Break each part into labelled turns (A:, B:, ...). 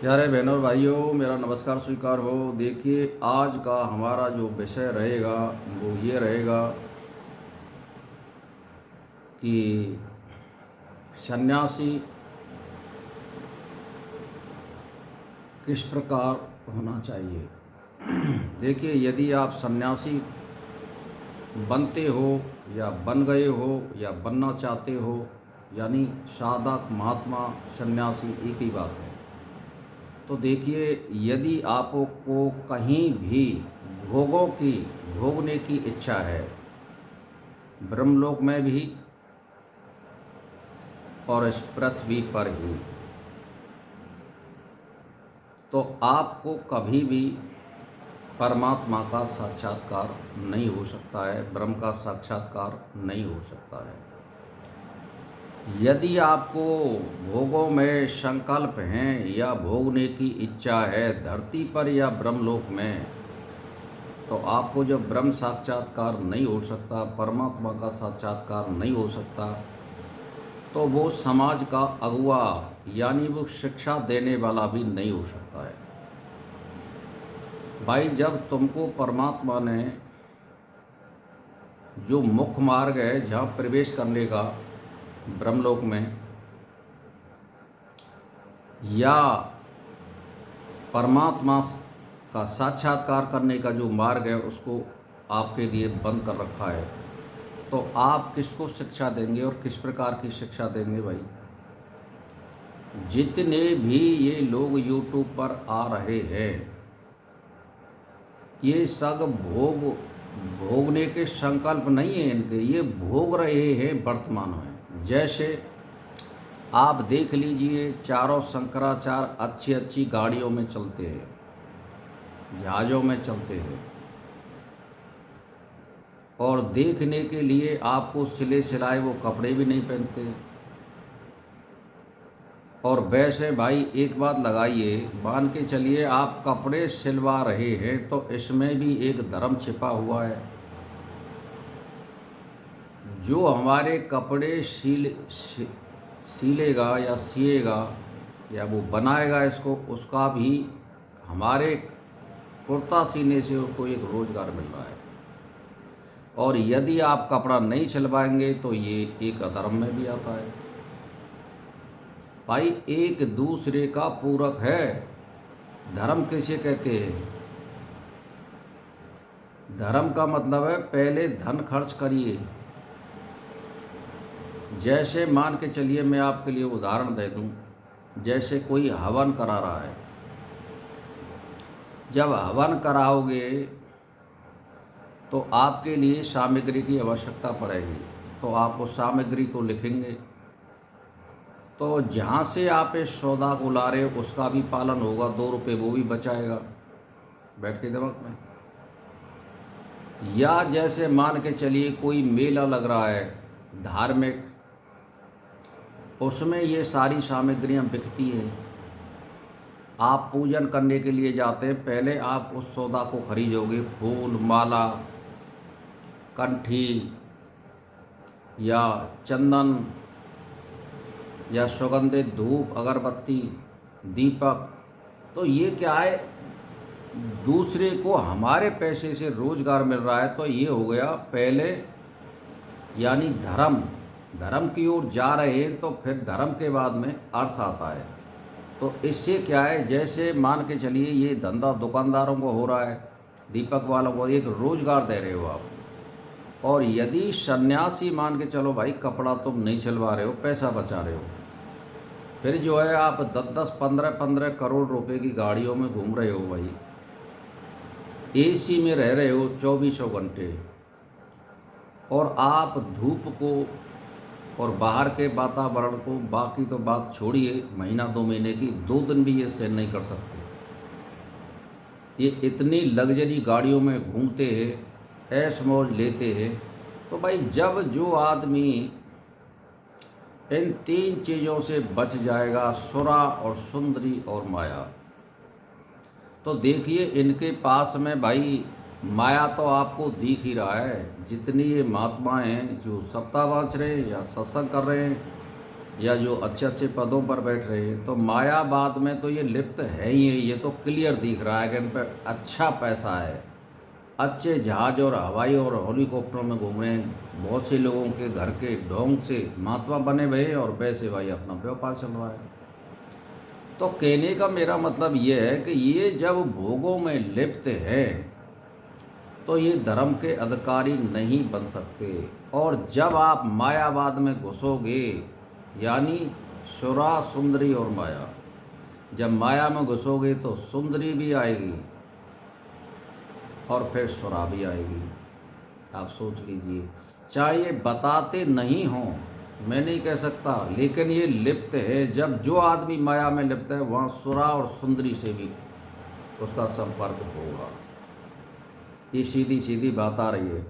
A: प्यारे बहनों और भाइयों, मेरा नमस्कार स्वीकार हो। देखिए, आज का हमारा जो विषय रहेगा वो ये रहेगा कि सन्यासी किस प्रकार होना चाहिए। देखिए, यदि आप सन्यासी बनते हो या बन गए हो या बनना चाहते हो, यानी साधक महात्मा सन्यासी एक ही बात है। तो देखिए, यदि आपको कहीं भी भोगों की भोगने की इच्छा है, ब्रह्मलोक में भी और इस पृथ्वी पर ही, तो आपको कभी भी परमात्मा का साक्षात्कार नहीं हो सकता है, ब्रह्म का साक्षात्कार नहीं हो सकता है। यदि आपको भोगों में संकल्प हैं या भोगने की इच्छा है धरती पर या ब्रह्मलोक में, तो आपको जब ब्रह्म साक्षात्कार नहीं हो सकता, परमात्मा का साक्षात्कार नहीं हो सकता, तो वो समाज का अगुवा यानी वो शिक्षा देने वाला भी नहीं हो सकता है। भाई, जब तुमको परमात्मा ने जो मुख्य मार्ग है जहाँ प्रवेश करने का ब्रह्मलोक में, या परमात्मा का साक्षात्कार करने का जो मार्ग है उसको आपके लिए बंद कर रखा है, तो आप किसको शिक्षा देंगे और किस प्रकार की शिक्षा देंगे। भाई, जितने भी ये लोग यूट्यूब पर आ रहे हैं, ये सब भोगने के संकल्प नहीं है इनके, ये भोग रहे हैं वर्तमान में। जैसे आप देख लीजिए, चारों शंकराचार्य अच्छी अच्छी गाड़ियों में चलते हैं, जहाज़ों में चलते हैं, और देखने के लिए आपको सिले सिलाए वो कपड़े भी नहीं पहनते। और वैसे भाई, एक बात लगाइए, मान के चलिए आप कपड़े सिलवा रहे हैं तो इसमें भी एक धर्म छिपा हुआ है। जो हमारे कपड़े सीलेगा या सिएगा या वो बनाएगा इसको, उसका भी हमारे कुर्ता सीने से उसको एक रोज़गार मिल रहा है। और यदि आप कपड़ा नहीं सिलवाएंगे तो ये एक अधर्म में भी आता है। भाई, एक दूसरे का पूरक है। धर्म किसे कहते हैं? धर्म का मतलब है पहले धन खर्च करिए। जैसे मान के चलिए, मैं आपके लिए उदाहरण दे दूं, जैसे कोई हवन करा रहा है, जब हवन कराओगे तो आपके लिए सामग्री की आवश्यकता पड़ेगी, तो आप उस सामग्री को लिखेंगे। तो जहाँ से आप इस सौदा को ला रहे हो उसका भी पालन होगा, 2 रुपये वो भी बचाएगा बैठ के दिमाग में। या जैसे मान के चलिए कोई मेला लग रहा है धार्मिक, उसमें ये सारी सामग्रियाँ बिकती हैं। आप पूजन करने के लिए जाते हैं, पहले आप उस सौदा को खरीदोगे, फूल माला, कंठी या चंदन या सुगंधित धूप अगरबत्ती दीपक। तो ये क्या है, दूसरे को हमारे पैसे से रोजगार मिल रहा है। तो ये हो गया पहले, यानी धर्म की ओर जा रहे हैं, तो फिर धर्म के बाद में अर्थ आता है। तो इससे क्या है, जैसे मान के चलिए ये धंधा दुकानदारों को हो रहा है, दीपक वालों को एक रोजगार दे रहे हो आप। और यदि सन्यासी मान के चलो भाई, कपड़ा तुम नहीं सिलवा रहे हो, पैसा बचा रहे हो, फिर जो है आप 10-10, 15-15 करोड़ रुपए की गाड़ियों में घूम रहे हो भाई, एसी में रह रहे हो 24 घंटे, और आप धूप को और बाहर के वातावरण को, बाकी तो बात छोड़िए, महीना 2 महीने की, 2 दिन भी ये सहन नहीं कर सकते। ये इतनी लग्जरी गाड़ियों में घूमते हैं, ऐश मौज लेते हैं। तो भाई, जब जो आदमी इन 3 चीज़ों से बच जाएगा, सुरा और सुंदरी और माया, तो देखिए इनके पास में भाई माया तो आपको दिख ही रहा है। जितनी ये महात्माएं हैं जो सप्ताह बाँच रहे हैं या सत्संग कर रहे हैं या जो अच्छे अच्छे पदों पर बैठ रहे हैं, तो मायावाद में तो ये लिप्त है ही है। ये तो क्लियर दिख रहा है कि इन पर अच्छा पैसा है, अच्छे जहाज और हवाई और हेलीकॉप्टरों में घूम रहे हैं। बहुत से लोगों के घर के ढोंग से महात्मा बने हुए हैं और वैसे भाई अपना व्यापार चल रहा है। तो कहने का मेरा मतलब ये है कि ये जब भोगों में लिप्त है तो ये धर्म के अधिकारी नहीं बन सकते। और जब आप मायावाद में घुसोगे, यानी सुरा, सुंदरी और माया, जब माया में घुसोगे तो सुंदरी भी आएगी और फिर सुरा भी आएगी। आप सोच लीजिए, चाहे ये बताते नहीं हों, मैं नहीं कह सकता, लेकिन ये लिप्त है। जब जो आदमी माया में लिप्त है वहाँ सुरा और सुंदरी से भी उसका संपर्क होगा। ये सीधी सीधी बात आ रही है।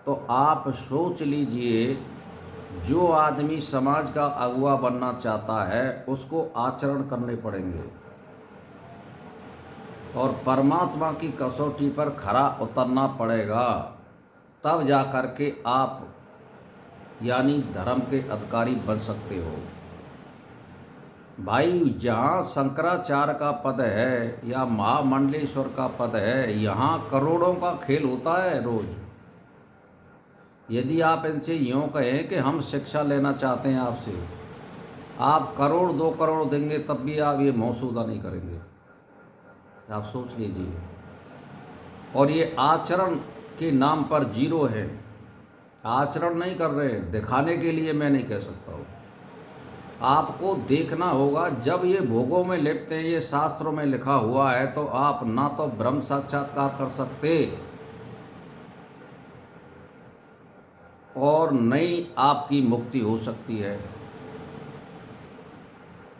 A: तो आप सोच लीजिए, जो आदमी समाज का अगुवा बनना चाहता है उसको आचरण करने पड़ेंगे और परमात्मा की कसौटी पर खरा उतरना पड़ेगा, तब जा कर के आप यानी धर्म के अधिकारी बन सकते हो। भाई, जहाँ शंकराचार्य का पद है या महामंडलेश्वर का पद है, यहाँ करोड़ों का खेल होता है रोज। यदि आप इनसे यूँ कहें कि हम शिक्षा लेना चाहते हैं आपसे, आप करोड़ 2 करोड़ देंगे तब भी आप ये मौसूदा नहीं करेंगे। आप सोच लीजिए। और ये आचरण के नाम पर जीरो है, आचरण नहीं कर रहे, दिखाने के लिए मैं नहीं कह सकता हूँ। आपको देखना होगा, जब ये भोगों में लिप्त हैं, ये शास्त्रों में लिखा हुआ है, तो आप ना तो ब्रह्म साक्षात्कार कर सकते और नहीं आपकी मुक्ति हो सकती है।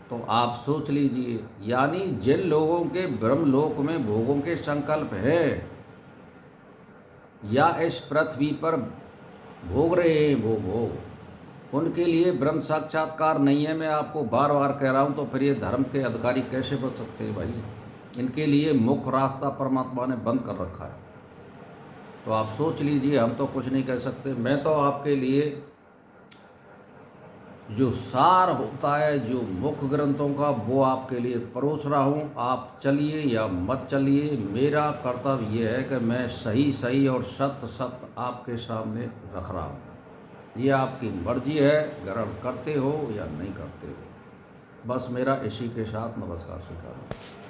A: तो आप सोच लीजिए, यानी जिन लोगों के ब्रह्मलोक में भोगों के संकल्प है या इस पृथ्वी पर भोग रहे हैं वो भोग, उनके लिए ब्रह्म साक्षात्कार नहीं है। मैं आपको बार बार कह रहा हूँ, तो फिर ये धर्म के अधिकारी कैसे बन सकते हैं भाई? इनके लिए मुख्य रास्ता परमात्मा ने बंद कर रखा है। तो आप सोच लीजिए, हम तो कुछ नहीं कह सकते। मैं तो आपके लिए जो सार होता है, जो मुख्य ग्रंथों का, वो आपके लिए परोस रहा हूँ। आप चलिए या मत चलिए, मेरा कर्तव्य ये है कि मैं सही सही और सत्य सत्य आपके सामने रख रहा हूँ। ये आपकी मर्जी है, ग्रहण करते हो या नहीं करते हो। बस मेरा इसी के साथ नमस्कार स्वीकार।